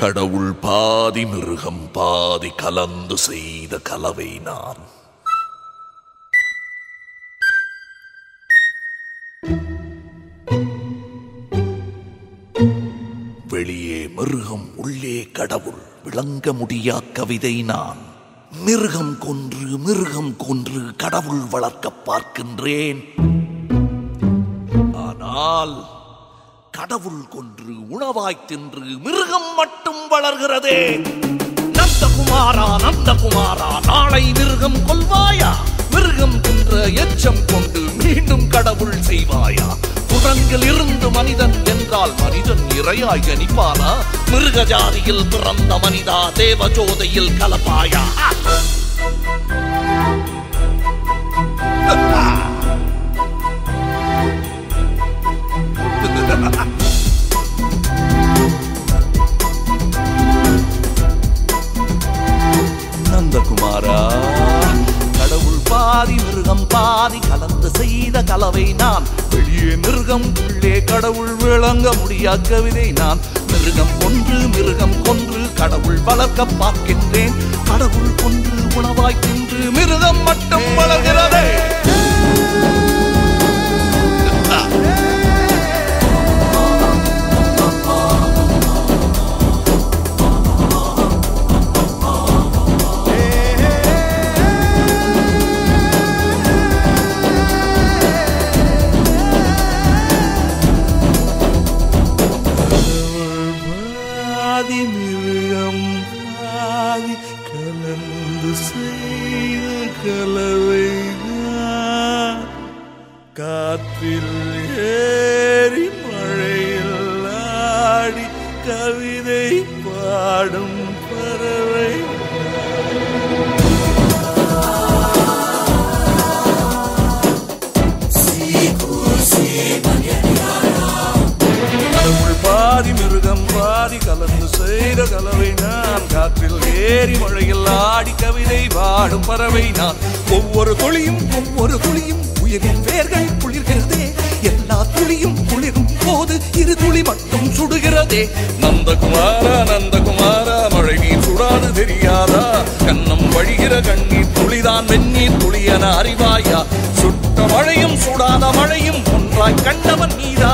கடவுள் பாதி மிருகம் பாதி கலந்து செய்த கலவை நான். வெளியே மிருகம் உள்ளே கடவுள் விளங்க முடியா கவிதை நான். மிருகம் கொன்று கடவுள் வளர்க்க பார்க்கின்றேன். ஆனால் கடவுள் கொன்று உணவாய் தின்று மிருகம் மட்டும் வளர்கிறதே. நந்தகுமாரா நந்தகுமாரா, நாளை மிருகம் கொல்வாயா? மிருகம் தின்ற எச்சம் கொண்டு மீண்டும் கடவுள் செய்வாயா? குரங்கில் இருந்து மனிதன் என்றால் மனிதன் இரையாய் கணிப்பானா? மிருக ஜாதியில் பிறந்த மனிதா, தேவஜோதையில் கலப்பாயா? நந்தகுமாரா, கடவுள் பாதி மிருகம் பாதி கலந்து செய்த கலவை நான். வெளியே மிருகம் உள்ளே கடவுள் விளங்க முடியா கவிதை நான். மிருகம் கொன்று கடவுள் வளர்க்க பார்க்கின்றேன். கடவுள் கொன்று உணவாய் தின்று மிருகம் மட்டும் வளர்கிறதே. மிருகம் பாதி கலந்து செய்த கலவை நான். காற்றில் ஏறி மழையில் ஆடி கவிதை பாடும் பறவை. பாதி மிருகம் பாதி கலந்து செய்த கலவை நான். காற்றில் ஏறி மழையில் ஆடி கவிதை பாடும் பறவை நான். ஒவ்வொரு துளியும் உயிரின் வேர்கள் குளிர்கிறதே. எல்லா துளியும் குளிரும் போது இரு துளி மட்டும் சுடுகிறதே. நந்தகுமாரா நந்தகுமாரா, மழை நீர் சுடாது தெரியாதா? கண்ணம் வழிகிற கண்ணீர் துளிதான் வெந்நீர் துளி என அறிவாயா? சுட்ட மழையும் சுடாத மழையும் ஒன்றாய் கண்டவன் நீதா.